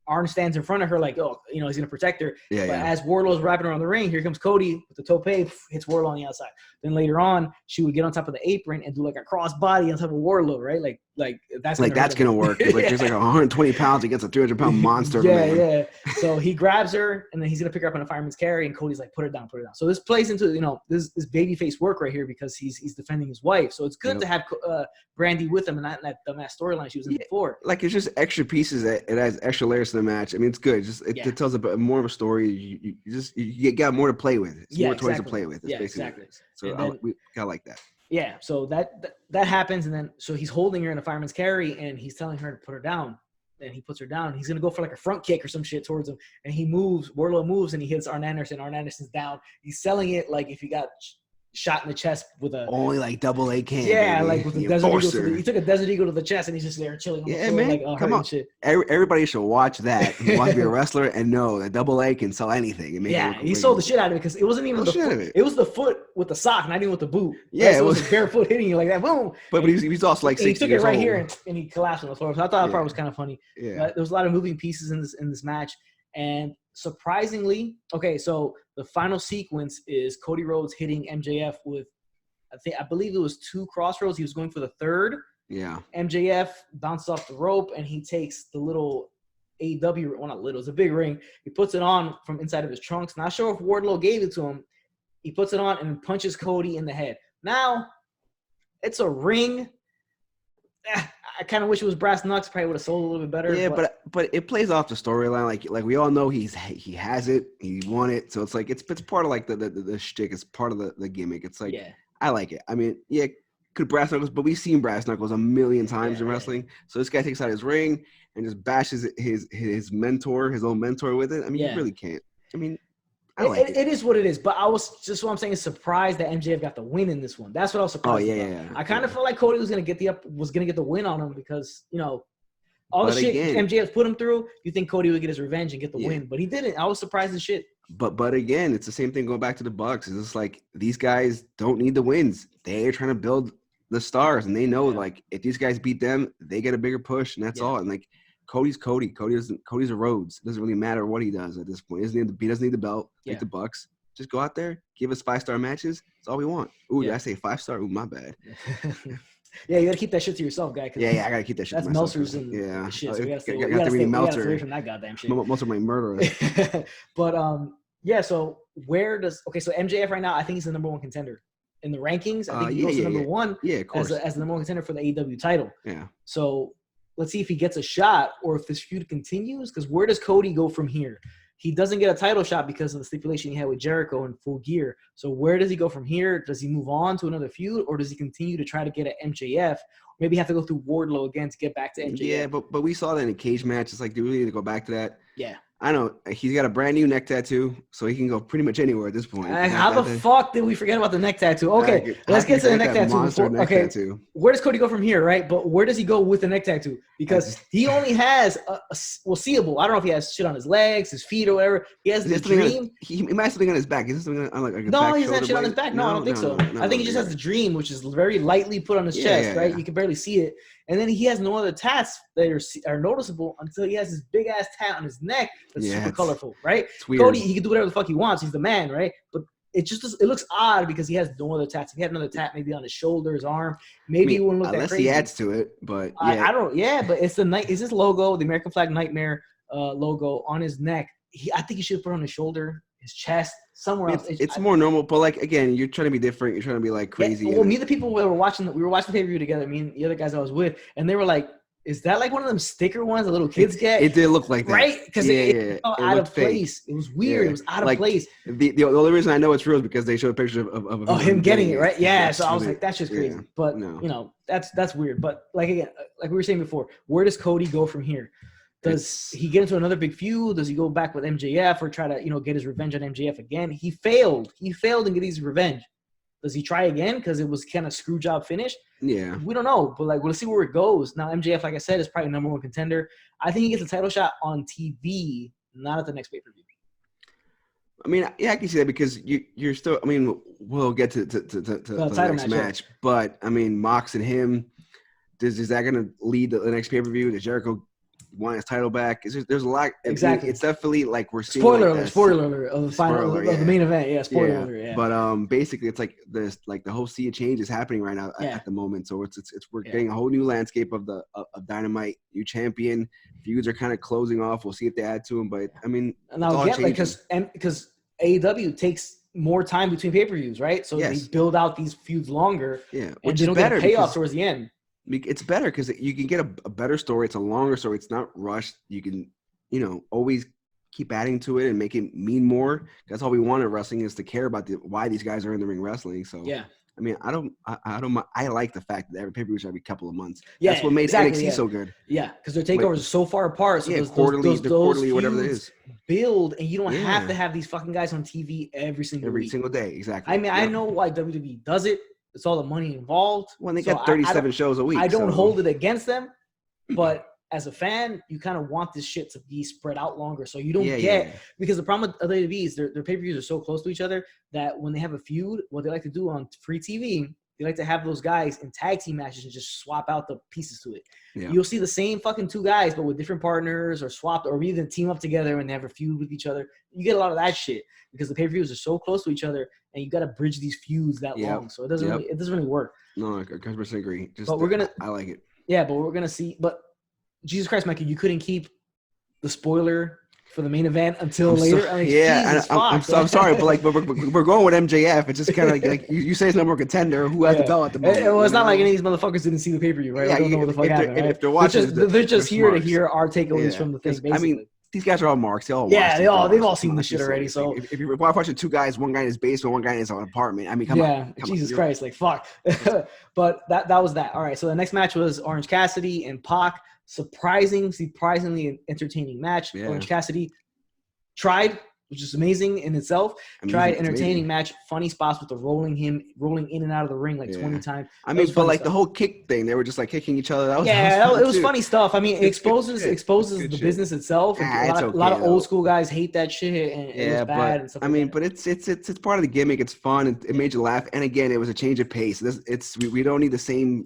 Arn stands in front of her like, he's going to protect her. Yeah, but as Wardlow's wrapping around the ring, here comes Cody with the tope, hits Wardlow on the outside. Then later on, she would get on top of the apron and do like a cross body on top of Wardlow, right? Like that's going to work. Like she's like 120 pounds against a 300-pound monster. Yeah. So he grabs her, and then he's going to pick her up in a fireman's carry, and Cody's like, put her down. So this plays into, this babyface work right here because he's defending his wife. So it's good to have Brandy with him and not in that dumbass storyline she was in before. Like, it's just extra pieces that it adds extra layers to the match. I mean, it's good. It tells more of a story. You got more to play with. It's more toys to play with. Exactly. So we kind of like that. Yeah, so that happens, and then so he's holding her in a fireman's carry, and he's telling her to put her down, and he puts her down. He's gonna go for like a front kick or some shit towards him, and Wardlow moves, and he hits Arn Anderson. Arn Anderson's down. He's selling it like if he got shot in the chest with a only like AA can. Yeah, baby. Like with a Desert Eagle. He took a Desert Eagle to the chest, and he's just there chilling on the floor, man, like come on. Shit. Everybody should watch that. Who wants to be a wrestler and know that AA can sell anything. He sold the shit out of it because it wasn't even the foot. It was the foot with the sock, not even with the boot. Yeah, right? So it was barefoot hitting you like that. Boom. But he's also like 60 he took it right here and he collapsed on the floor. So I thought that part was kind of funny. Yeah. There was a lot of moving pieces in this match, and surprisingly, so the final sequence is Cody Rhodes hitting MJF with. I believe it was 2 crossroads. He was going for the third. Yeah. MJF bounced off the rope, and he takes the little AEW, well, not little, it's a big ring. He puts it on from inside of his trunks. Not sure if Wardlow gave it to him. He puts it on and punches Cody in the head. Now, it's a ring. I kind of wish it was brass knucks. Probably would have sold a little bit better. Yeah, but it plays off the storyline. Like we all know he has it. He won it. So it's like it's part of like the shtick. It's part of the gimmick. It's like I like it. I mean, could brass knuckles, but we've seen brass knuckles a million times in wrestling. So this guy takes out his ring and just bashes his mentor, his own mentor with it. I mean, you really can't. I mean, It is what it is. But I was just what I'm saying is surprised that MJF got the win in this one. That's what I was surprised about. Yeah. I kind of felt like Cody was gonna get the win on him because all the shit MJF put him through. You think Cody would get his revenge and get the win, but he didn't. I was surprised as shit. But again, it's the same thing going back to the Bucks. It's just like these guys don't need the wins. They're trying to build the stars, and they know like if these guys beat them, they get a bigger push, and that's all. And like Cody's Cody. Cody's a Rhodes. It doesn't really matter what he does at this point. He doesn't need the belt like the Bucks. Just go out there, give us 5-star matches. That's all we want. Ooh, did I say 5-star? Ooh, my bad. Yeah, you gotta keep that shit to yourself, guy. Yeah, I gotta keep that shit. That's to myself. Meltzer's and shit. So we gotta stay away from that goddamn shit. Meltzer might murder us. But so where does so MJF right now? I think he's the number one contender in the rankings. I think he goes to number one. Yeah, of course. As the number one contender for the AEW title. Yeah. So let's see if he gets a shot or if this feud continues. Because where does Cody go from here? He doesn't get a title shot because of the stipulation he had with Jericho in Full Gear. So where does he go from here? Does he move on to another feud, or does he continue to try to get at MJF? Maybe have to go through Wardlow again to get back to MJF. Yeah, but we saw that in a cage match. It's like, do we need to go back to that? Yeah. I know he's got a brand new neck tattoo, so he can go pretty much anywhere at this point. How the fuck did we forget about the neck tattoo? Okay, let's get to the neck tattoo. Where does Cody go from here, right? But where does he go with the neck tattoo? Because he only has seeable. I don't know if he has shit on his legs, his feet, or whatever. He has the dream. He might have something on his back. Is this something on like his no, back? He doesn't have shit on his back. No, I don't think so. I think he just has the dream, which is very lightly put on his chest, right? You can barely see it. And then he has no other tats that are noticeable until he has this big ass tat on his neck that's super colorful, right? It's weird. Cody, he can do whatever the fuck he wants. He's the man, right? But it looks odd because he has no other tats. If he had another tat maybe on his shoulder, his arm, maybe it wouldn't look that crazy. Unless he adds to it, but I don't. Yeah, but it's his logo, the American Flag Nightmare logo on his neck. I think he should put it on his shoulder, his chest, somewhere else. It's more normal, but like again, you're trying to be different. You're trying to be like crazy. Yeah, well, me, the people we were watching the pay-per-view together. Me and the other guys I was with, and they were like, "Is that like one of them sticker ones that little kids get?" It did look like that, right? Because it felt out of place. It was weird. Yeah. It was out of place. The only reason I know it's real is because they showed a picture of him getting it, right? Yeah. So I was like, that's just crazy. But that's weird. But like again, like we were saying before, where does Cody go from here? Does he get into another big feud? Does he go back with MJF or try to, get his revenge on MJF again? He failed. He failed in getting his revenge. Does he try again because it was kind of screw job finish? Yeah. We don't know, but we'll see where it goes. Now, MJF, like I said, is probably number one contender. I think he gets a title shot on TV, not at the next pay-per-view. I mean, yeah, I can see that because you're still – I mean, we'll get to the next match. But, I mean, Mox and him, is that going to lead the next pay-per-view? Does Jericho – want his title back? There's a lot. Exactly. It's definitely like we're seeing. Spoiler alert of the final of the main event. Yeah, spoiler alert. Yeah. But basically, it's like this, like the whole sea of change is happening right now at the moment. So it's we're getting a whole new landscape of Dynamite, new champion. Feuds are kind of closing off. We'll see if they add to them. But I mean, because AEW takes more time between pay-per-views, right? So they build out these feuds longer. Yeah, which is better. Payoff towards the end. It's better because you can get a better story. It's a longer story. It's not rushed. You can, always keep adding to it and make it mean more. That's all we want in wrestling is to care about why these guys are in the ring wrestling. So yeah, I mean, I like the fact that every pay-per-view is every couple of months. Yeah, that's what made NXT so good. Yeah, because their takeovers are so far apart. So those quarterly, whatever it is, build, and you don't have to have these fucking guys on TV every single day. Exactly. I mean, I know why WWE does it. It's all the money involved. Well, they got 37 shows a week. I don't hold it against them, but as a fan, you kind of want this shit to be spread out longer, so you don't because the problem with WWE is their pay-per-views are so close to each other that when they have a feud, what they like to do on free TV, they like to have those guys in tag team matches and just swap out the pieces to it. Yeah. You'll see the same fucking two guys, but with different partners or swapped, or even team up together and they have a feud with each other. You get a lot of that shit because the pay-per-views are so close to each other, and you got to bridge these feuds that long. So it doesn't really work. No, I 100% agree. I like it. Yeah, but we're gonna see. But Jesus Christ, Mikey, you couldn't keep the spoiler for the main event until later. I'm sorry, but we're going with MJF. It's just kind of like you say it's number one contender. Who has the belt at the moment? Well, it's not like any of these motherfuckers didn't see the pay-per-view, right? Yeah, don't know what the fuck happened. Right? If they're watching, they're just here to hear our takeaways from the thing. Basically. I mean, these guys are all marks. They've all seen this shit already. So if you're watching two guys, one guy in his basement, one guy in his apartment. I mean, come on. Jesus Christ, like fuck. But that was that. All right. So the next match was Orange Cassidy and Pac. Surprisingly entertaining match. Yeah. Orange Cassidy tried which is amazing in itself. I mean, Tried it's entertaining amazing. match, funny spots with the rolling in and out of the ring like 20 times. I mean, but like the whole kick thing, they were just like kicking each other. That was fun it was too. funny stuff. I mean, it exposes the shit. business itself. A lot of old school guys hate that shit, and it was bad and stuff. I mean, but it's part of the gimmick. It's fun. It made you laugh, and again, it was a change of pace. We don't need the same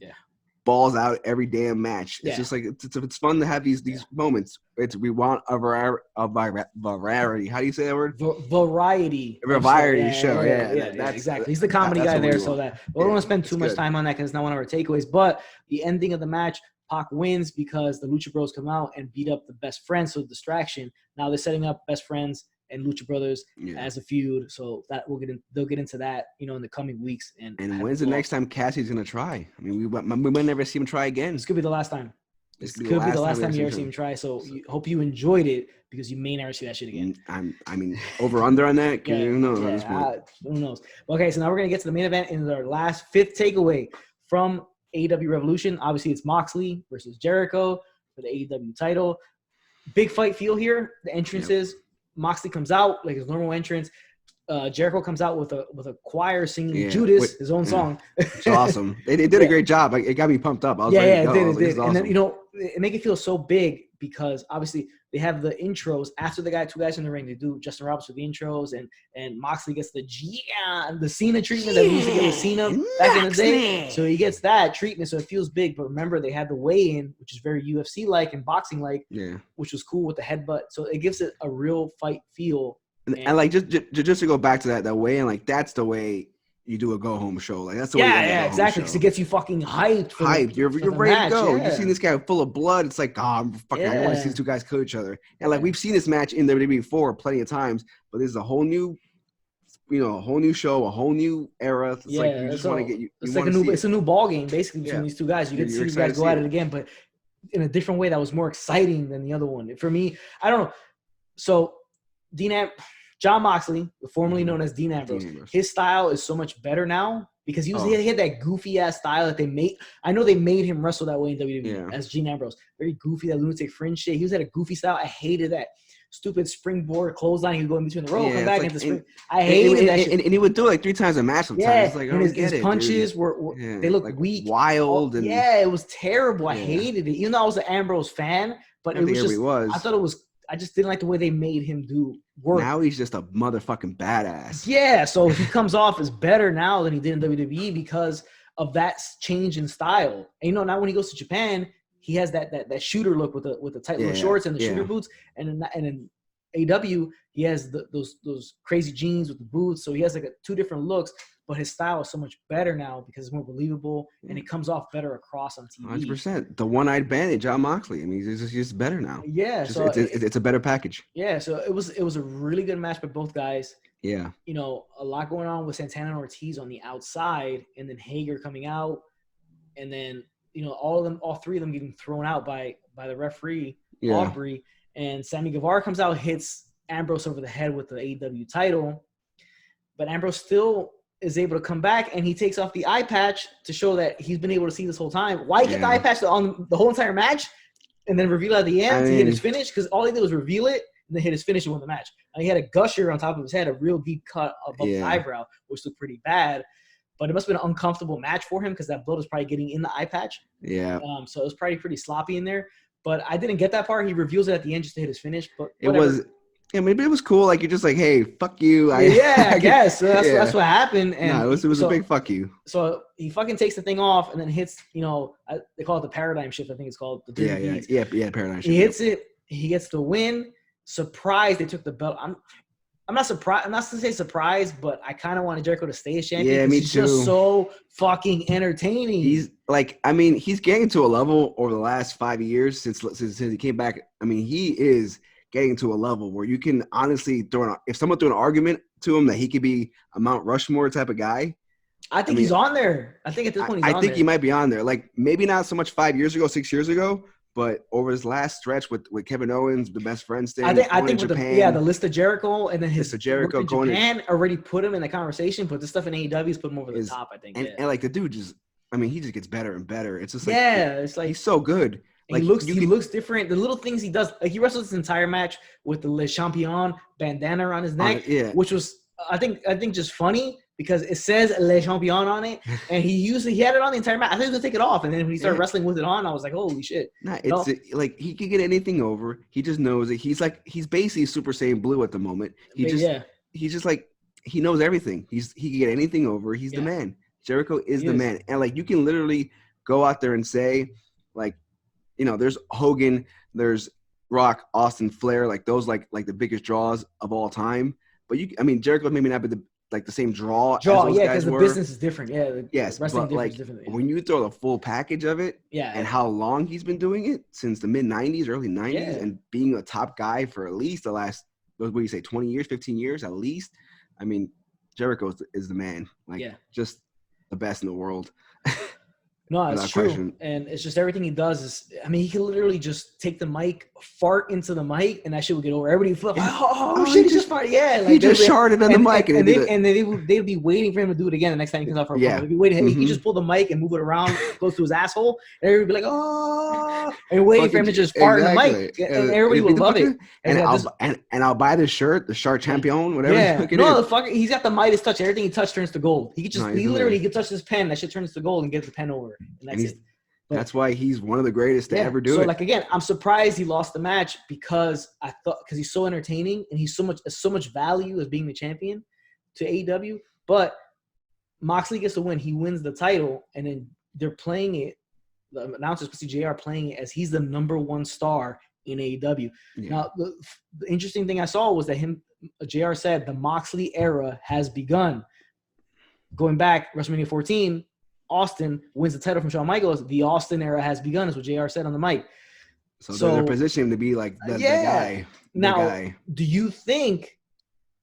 balls out every damn match. It's just like it's fun to have these moments. We want a variety. How do you say that word? Variety show. That's exactly. He's the comedy guy there, so that we don't want to spend too much time on that because it's not one of our takeaways. But the ending of the match, Pac wins because the Lucha Bros come out and beat up the Best Friends. So distraction. Now they're setting up Best Friends and Lucha Brothers as a feud, so that they'll get into that, in the coming weeks. And when's the next time Cassie's gonna try? I mean, we might never see him try again. This could be the last time. This could be the last time you ever see him try. So hope you enjoyed it because you may never see that shit again. I mean, over under on that? Who knows? Who knows? Okay, so now we're gonna get to the main event in our last fifth takeaway from AEW Revolution. Obviously, it's Moxley versus Jericho for the AEW title. Big fight feel here. The entrances. Moxley comes out like his normal entrance. Jericho comes out with a choir singing Judas, his own song. It's awesome. They did a great job. It got me pumped up. I was it did. Awesome. And then it make it feel so big because obviously they have the intros after the two guys in the ring. They do Justin Roberts with the intros, and Moxley gets the Cena treatment that we used to get with Cena back in the day. So he gets that treatment, so it feels big. But remember, they had the weigh-in, which is very UFC-like and boxing-like, which was cool with the headbutt. So it gives it a real fight feel. And like just to go back to that weigh-in, like that's the way you do a go-home show. Like that's the way. Yeah, exactly. Because it gets you fucking hyped. You're ready to go. You've seen this guy full of blood. It's like, I'm fucking. I want to see these two guys kill each other. And like we've seen this match in WWE before plenty of times, but this is a whole new, a whole new show, a whole new era. It's like you just want to get you. It's a new ball game basically between these two guys. You get to see these guys go at it again, but in a different way that was more exciting than the other one. For me, I don't know. So John Moxley, formerly known as Dean Ambrose, his style is so much better now because he had that goofy ass style that they made. I know they made him wrestle that way in WWE as Dean Ambrose. Very goofy, that lunatic fringe shit. He was at a goofy style. I hated that stupid springboard clothesline. He would go in between the rope, come back into spring. I hated that shit. And he would do it like 3 times a match sometimes. Yeah, it's like, and his punches were they looked like weak. Wild. It was terrible. I hated it. Even though I was an Ambrose fan, but it was just, I thought it was, I just didn't like the way they made him do work. Now he's just a motherfucking badass. Yeah, so he comes off as better now than he did in WWE because of that change in style. And now when he goes to Japan, he has that shooter look with the tight little shorts and the shooter boots, and in AEW he has those crazy jeans with the boots. So he has like 2 different looks, but his style is so much better now because it's more believable and it comes off better across on TV. 100%. The one-eyed bandit, John Moxley. I mean, he's just better now. Yeah, so it's a better package. Yeah, so it was a really good match by both guys. Yeah. A lot going on with Santana and Ortiz on the outside, and then Hager coming out, and then all 3 of them getting thrown out by the referee, Aubrey, and Sammy Guevara comes out, hits Ambrose over the head with the AEW title, but Ambrose still is able to come back, and he takes off the eye patch to show that he's been able to see this whole time. Why get the eye patch on the whole entire match and then reveal at the end to hit his finish? Because all he did was reveal it and then hit his finish and win the match. And he had a gusher on top of his head, a real deep cut above the eyebrow, which looked pretty bad. But it must have been an uncomfortable match for him because that blood was probably getting in the eye patch. Yeah. So it was probably pretty sloppy in there. But I didn't get that part. He reveals it at the end just to hit his finish. But whatever. It was. Yeah, maybe it was cool. Like you're just like, hey, fuck you. I guess so that's what happened. And it was a big fuck you. So he fucking takes the thing off and then hits. They call it the paradigm shift. I think it's called the paradigm shift. He hits it. He gets the win. Surprised they took the belt. I'm not surprised. I'm not to say surprised, but I kind of wanted Jericho to stay as champion. Yeah, me too. He's just so fucking entertaining. He's like, I mean, he's getting to a level over the last 5 years since he came back. I mean, he is getting to a level where you can honestly if someone threw an argument to him that he could be a Mount Rushmore type of guy. I think he's on there. I think at this point I think he might be on there. Like maybe not so much 5 years ago, 6 years ago, but over his last stretch with Kevin Owens, the best friends thing. I think with the list of Jericho and then his Jericho going Japan already put him in the conversation, but the stuff in AEW's put him over the top, I think. And like the dude he just gets better and better. It's just like it's like he's so good. Like he looks different. The little things he does, like he wrestled this entire match with the Le Champion bandana around his neck, which was I think just funny because it says Le Champion on it, and he had it on the entire match. I think he was gonna take it off, and then when he started wrestling with it on, I was like, holy shit! It's like he can get anything over. He just knows it. He's basically Super Saiyan Blue at the moment. He's just like he knows everything. He can get anything over. He's the man. Jericho is the man, and like you can literally go out there and say, like, there's Hogan, there's Rock, Austin, Flair, like those like the biggest draws of all time. But Jericho maybe not be the same draw as those guys because were. the business is different. Yes, but like when you throw the full package of it, and how long he's been doing it since the mid '90s, early '90s, and being a top guy for at least the last 20 years, 15 years at least. Jericho is the man. Just the best in the world. No, it's true. Question. And it's just everything he does is, he can literally just take the mic, fart into the mic, and that shit would get over. Everybody would like, shit, he just farted. Yeah. Like, he just sharted on the mic. And they'd be waiting for him to do it again the next time he comes out for a promo. They'd be waiting. He just pull the mic and move it around close to his asshole, and everybody would be like, oh, and waiting for him to just fart in the mic. And everybody would love it. And I'll buy this shirt, the Shark Champion, whatever. Yeah. No, the fucker, he's got the Midas touch. Everything he touches turns to gold. He could just, he could touch his pen. That shit turns to gold and get the pen over. And that's it. That's why he's one of the greatest to ever do it. So, like, again, I'm surprised he lost the match because he's so entertaining and he's so much value as being the champion to AEW. But Moxley gets to win. He wins the title, and then they're playing it. The announcers, especially JR, playing it as he's the number one star in AEW. Yeah. Now, the interesting thing I saw was that JR said the Moxley era has begun. Going back, WrestleMania 14. Austin wins the title from Shawn Michaels. The Austin era has begun, is what JR said on the mic. So they're positioning him to be like the guy. Now, do you think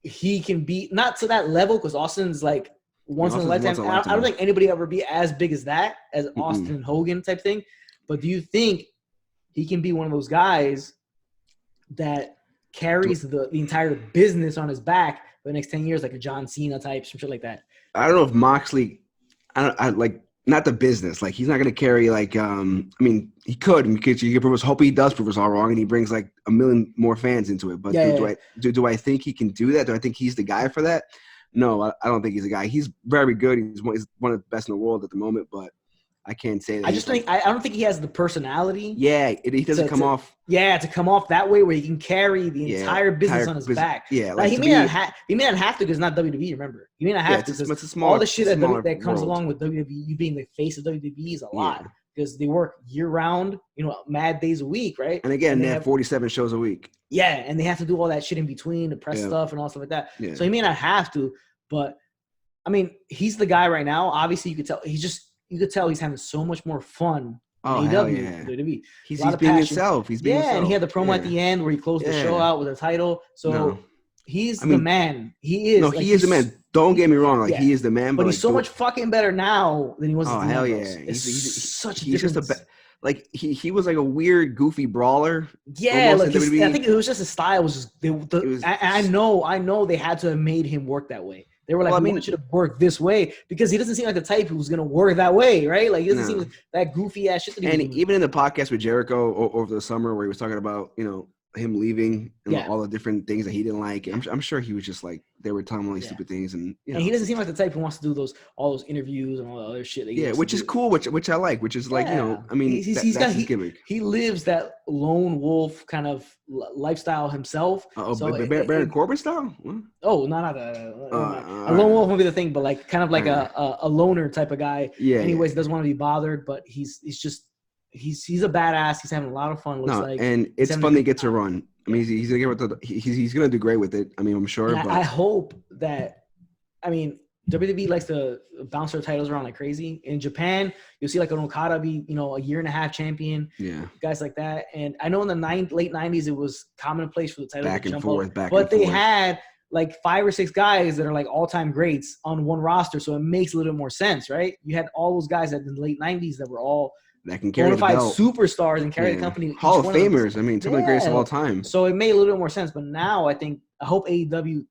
he can be, not to that level, because Austin's like once in a lifetime. I don't think anybody ever be as big as that, as Austin and Hogan type thing. But do you think he can be one of those guys that carries the entire business on his back for the next 10 years, like a John Cena type, some shit like that? I don't know if Moxley – I like not the business. Like he's not going to carry like he could because you could hope he does prove us all wrong and he brings like a million more fans into it. But do I think he can do that? Do I think he's the guy for that? No, I don't think he's the guy. He's very good. He's one of the best in the world at the moment, but I can't say that. I don't think he has the personality. Yeah, he doesn't come off. Yeah, to come off that way where he can carry the entire business on his back. Yeah, like he may not have to because it's not WWE. Remember, he may not have to because all the shit that comes along with WWE, you being the face of WWE is a lot because they work year round. Mad days a week, right? And again, they have 47 shows a week. Yeah, and they have to do all that shit in between, the press stuff and all stuff like that. Yeah. So he may not have to, but he's the guy right now. Obviously, you could tell you could tell he's having so much more fun. WWE. He's being himself. He's being himself. And he had the promo at the end where he closed the show out with a title. So he's the man. He is. No, he is the man. Don't get me wrong. He is the man. But he's so much fucking better now than he was. Oh hell yeah! He's such a difference. He was like a weird, goofy brawler. Yeah, I think it was just his style. I know they had to have made him work that way. They were like, we want you to work this way because he doesn't seem like the type who's going to work that way, right? Like, he doesn't seem like that goofy ass shit. And even in the podcast with Jericho over the summer where he was talking about, him leaving and all the different things that he didn't like. I'm sure he was just like, they were telling him all these stupid things. And he doesn't seem like the type who wants to do all those interviews and all the other shit. Which is cool, which I like, which is like, that's his gimmick. He lives that lone wolf kind of lifestyle himself. Baron Corbin style? What? Oh, not a lone wolf would be the thing, but like kind of like a loner type of guy. Yeah. Anyways, doesn't want to be bothered, but he's a badass. He's having a lot of fun. And it's fun that he gets to run. He's gonna get he's gonna do great with it. I'm sure. But I hope that. WWE likes to bounce their titles around like crazy. In Japan, you'll see like an Okada be, a year and a half champion. Yeah, guys like that. And I know in the late '90s it was commonplace for the title back to and jump forth, but they had like 5 or 6 guys that are like all-time greats on one roster, so it makes a little bit more sense, right? You had all those guys in the late '90s that were all that can carry the belt. Superstars and carry the company. Hall of Famers. Some of the greatest of all time. So it made a little bit more sense. But now I hope AEW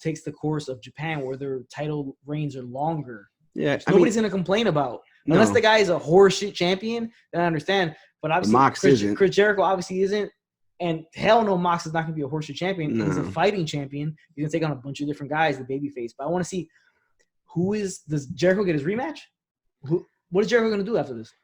takes the course of Japan where their title reigns are longer. Yeah. Nobody's going to complain about. Unless the guy is a horseshit champion, then I understand. But obviously, Mox isn't. Chris Jericho obviously isn't. And hell no, Mox is not going to be a horseshoe champion. No. He's a fighting champion. He's going to take on a bunch of different guys, the babyface. But I want to see does Jericho get his rematch? What is Jericho going to do after this?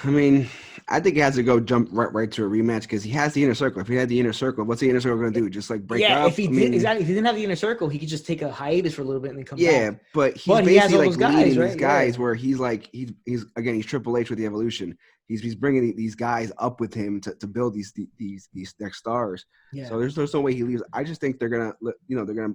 I mean, I think he has to jump right to a rematch because he has the inner circle. If he had the inner circle, what's the inner circle going to do? Just like break up? Yeah, if he didn't have the inner circle, he could just take a hiatus for a little bit and then come back. Yeah, but he's basically like leading these guys where he's like he's Triple H with the Evolution. He's bringing these guys up with him to build these next stars. Yeah. So there's no way he leaves. I just think they're gonna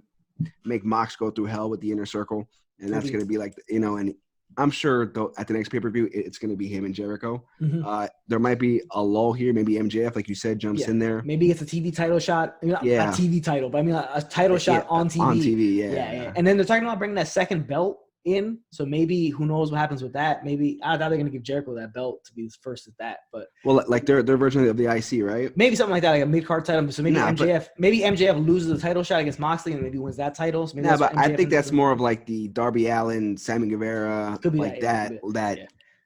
make Mox go through hell with the inner circle, and that's gonna be like and I'm sure though at the next pay-per-view it's going to be him and Jericho. Mm-hmm. There might be a lull here. Maybe MJF, like you said, jumps in there. Maybe it's a TV title shot. I mean, not TV title, but I mean a title shot on TV. On TV, yeah. And then they're talking about bringing that second belt in. So maybe who knows what happens with that? Maybe I thought they're going to give Jericho that belt to be first at that. But like their version of the IC, right? Maybe something like that, like a mid-card title. So maybe MJF loses the title shot against Moxley and maybe wins that title. So but I think that's more of like the Darby Allin, Sammy Guevara, like that.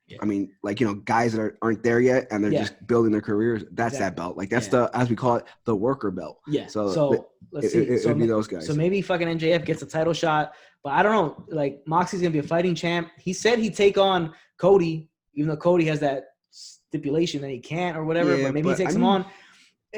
Yeah. I mean, like guys that aren't there yet and they're just building their careers. That's that belt. Like that's the, as we call it, the worker belt. Yeah. So let's see. It'd be those guys. So maybe fucking MJF gets a title shot. But I don't know. Like Moxie's gonna be a fighting champ. He said he'd take on Cody, even though Cody has that stipulation that he can't or whatever. But maybe he takes him on.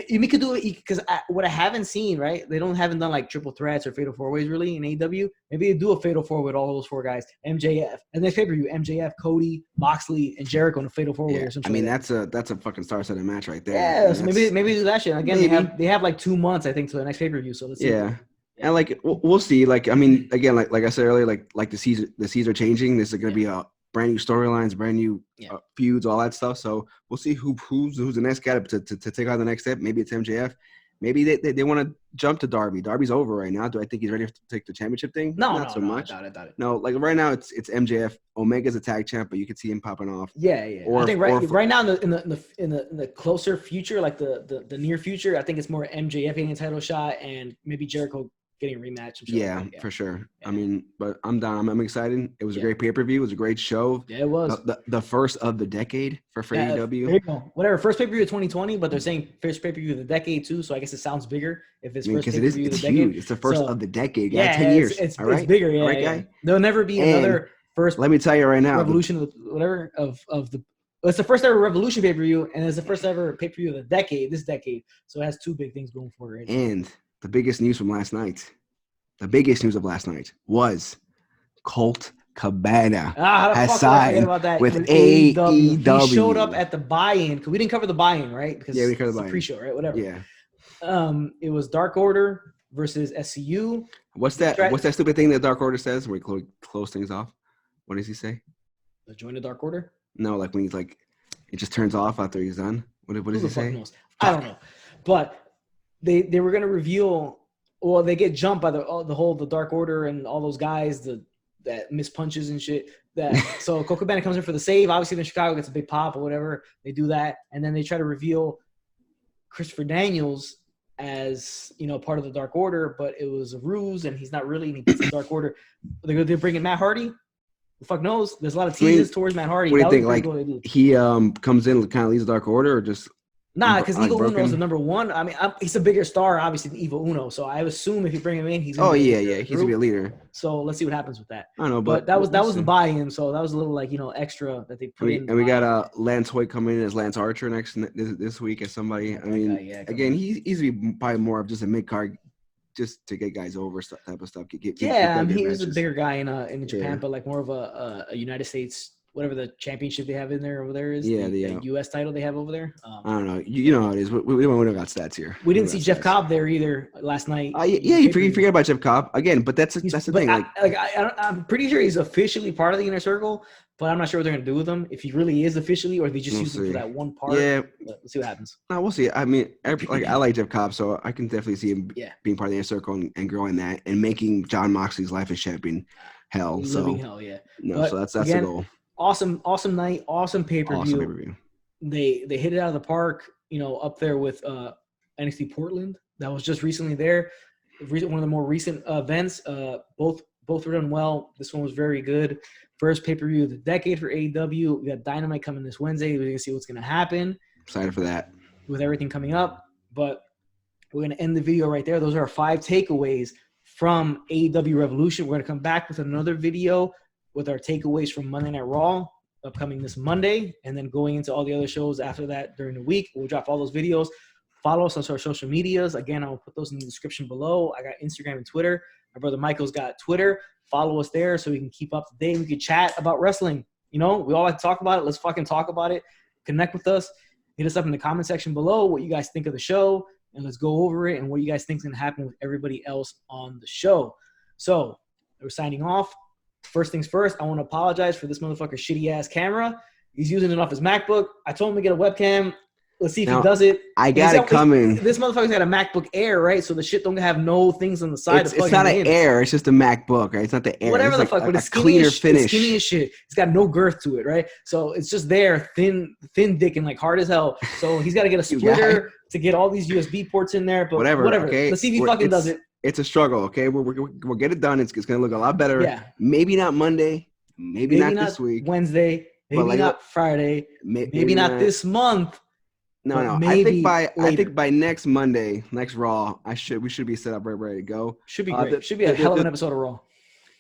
He could do it because what I haven't seen, right? They haven't done like triple threats or fatal four ways really in AEW. Maybe they do a fatal four with all those four guys. MJF and next pay-per-view, MJF, Cody, Moxley, and Jericho in a fatal four way or something. I mean, like that's a fucking star-studded match right there. Yeah, so maybe do that shit. And again, they have like 2 months, I think, to the next pay-per-view. So let's see. Yeah. And like we'll see. Like I mean, again, like I said earlier, like the seas are changing. This is going to be a brand new storylines, brand new feuds, all that stuff. So we'll see who's the next guy to take on the next step. Maybe it's MJF. Maybe they want to jump to Darby. Darby's over right now. Do I think he's ready to take the championship thing? Not so much. I doubt it. No, like right now it's MJF. Omega's a tag champ, but you could see him popping off. Yeah. I think right now in the closer future, like the near future, I think it's more MJF getting a title shot and maybe Jericho getting a rematch. Yeah, for sure. Yeah. I mean, but I'm down. I'm excited. It was a great pay-per-view. It was a great show. Yeah, it was. The first of the decade for AEW. There you go. Whatever. First pay-per-view of 2020, but they're saying first pay-per-view of the decade too, so I guess it sounds bigger if it's first pay-per-view of the decade. Huge. It's the first of the decade. Yeah, 10 years. It's bigger. Yeah, right, guy? There'll never be another first. Let me tell you right now. Revolution of the it's the first ever Revolution pay-per-view, and it's the first ever pay-per-view of the decade, this decade. So it has two big things going for it. And the biggest news from last night. The biggest news of last night was Colt Cabana has signed with AEW. He showed up at the buy-in because we didn't cover the buy-in, right? Because we covered the buy-in. Pre-show, right? Whatever. Yeah. It was Dark Order versus SCU. What's that stupid thing that Dark Order says when we close things off? What does he say? Join the Dark Order? No, like when he's like, it just turns off after he's done. What does he say? I don't know. But they were going to reveal. Well, they get jumped by the Dark Order and all those guys that miss punches and shit. So Colt Cabana comes in for the save. Obviously, then Chicago gets a big pop or whatever. They do that, and then they try to reveal Christopher Daniels as part of the Dark Order, but it was a ruse, and he's not really. And he beats the Dark Order. They're bringing Matt Hardy. The fuck knows? There's a lot of teases towards Matt Hardy. What do you think? Like he comes in, kind of leads the Dark Order, or just? Nah, because Evil Uno is the number one. I mean, he's a bigger star, obviously, than Evil Uno. So I assume if you bring him in, he's gonna he's gonna be a leader. So let's see what happens with that. I don't know, but that was the buy-in. So that was a little extra that they put in. And we got Lance Hoyt coming in as Lance Archer this week as somebody. I mean, again, he's probably more of just a mid card, just to get guys over type of stuff. He was a bigger guy in Japan, but like more of a United States. Whatever the championship they have in there over there is, the U.S. title they have over there. I don't know. You know how it is. We don't got stats here. We didn't see Jeff Cobb there either last night. You forget about Jeff Cobb again, but that's the thing. I'm pretty sure he's officially part of the inner circle, but I'm not sure what they're gonna do with him. If he really is officially, or if they just use him for that one part. Yeah, let's see what happens. No, we'll see. I mean, I like Jeff Cobb, so I can definitely see him being part of the inner circle and growing that and making John Moxley's life as champion hell. Living hell, yeah. No, so that's the goal. Awesome night, awesome pay-per-view. They hit it out of the park, up there with NXT Portland. That was just recently there. One of the more recent events. Both were done well. This one was very good. First pay-per-view of the decade for AEW. We got Dynamite coming this Wednesday. We're going to see what's going to happen. Excited for that. With everything coming up. But we're going to end the video right there. Those are our 5 takeaways from AEW Revolution. We're going to come back with another video with our takeaways from Monday Night Raw upcoming this Monday, and then going into all the other shows after that during the week. We'll drop all those videos. Follow us on our social medias. Again, I'll put those in the description below. I got Instagram and Twitter. My brother Michael's got Twitter. Follow us there so we can keep up to date. We can chat about wrestling. You know, we all like to talk about it. Let's fucking talk about it. Connect with us. Hit us up in the comment section below what you guys think of the show, and let's go over it and what you guys think is going to happen with everybody else on the show. So we're signing off. First things first, I want to apologize for this motherfucker's shitty-ass camera. He's using it off his MacBook. I told him to get a webcam. Let's see if he does it. I got it coming. This motherfucker's got a MacBook Air, right? So the shit don't have no things on the side. It's not an Air. It's just a MacBook, right? It's not the Air. Whatever it's the like fuck, but it's cleaner finish. It's skinny as shit. It's got no girth to it, right? So it's just there, thin dick and like hard as hell. So he's got to get a splitter to get all these USB ports in there. But whatever. Okay? Let's see if he fucking does it. It's a struggle, okay? We'll get it done. It's going to look a lot better. Yeah. Maybe not Monday. Maybe not this week. Wednesday. Maybe not Friday. Maybe not this month. No. I think by next Monday, next Raw, we should be set up ready to go. Should be great. Should be a hell of an episode of Raw.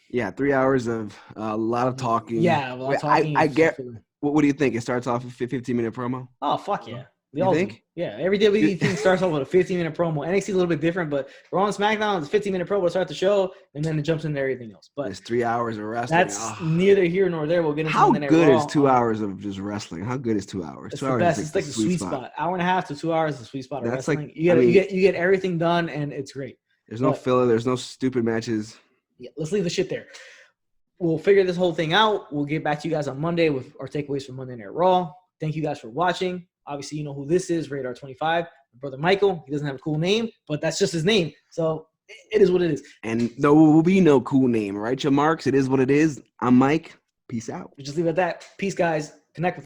Yeah, 3 hours of a lot of talking. Yeah, a lot of talking. I get. What do you think? It starts off with a 15-minute promo. Oh fuck yeah! You think? Yeah, every WWE thing starts off with a 15-minute promo. NXT is a little bit different, but Raw on SmackDown is a 15-minute promo to start the show, and then it jumps into everything else. But it's 3 hours of wrestling. That's neither here nor there. We'll get into how good is 2 hours of just wrestling? How good is 2 hours? It's 2 the hours best. It's like the sweet spot. Hour and a half to 2 hours is the sweet spot of wrestling. Like, you get everything done, and it's great. There's no filler. There's no stupid matches. Yeah, let's leave the shit there. We'll figure this whole thing out. We'll get back to you guys on Monday with our takeaways from Monday Night Raw. Thank you guys for watching. Obviously, you know who this is, Radar 25. My brother Michael. He doesn't have a cool name, but that's just his name. So it is what it is. And there will be no cool name, right, your marks? It is what it is. I'm Mike. Peace out. We just leave it at that. Peace, guys. Connect with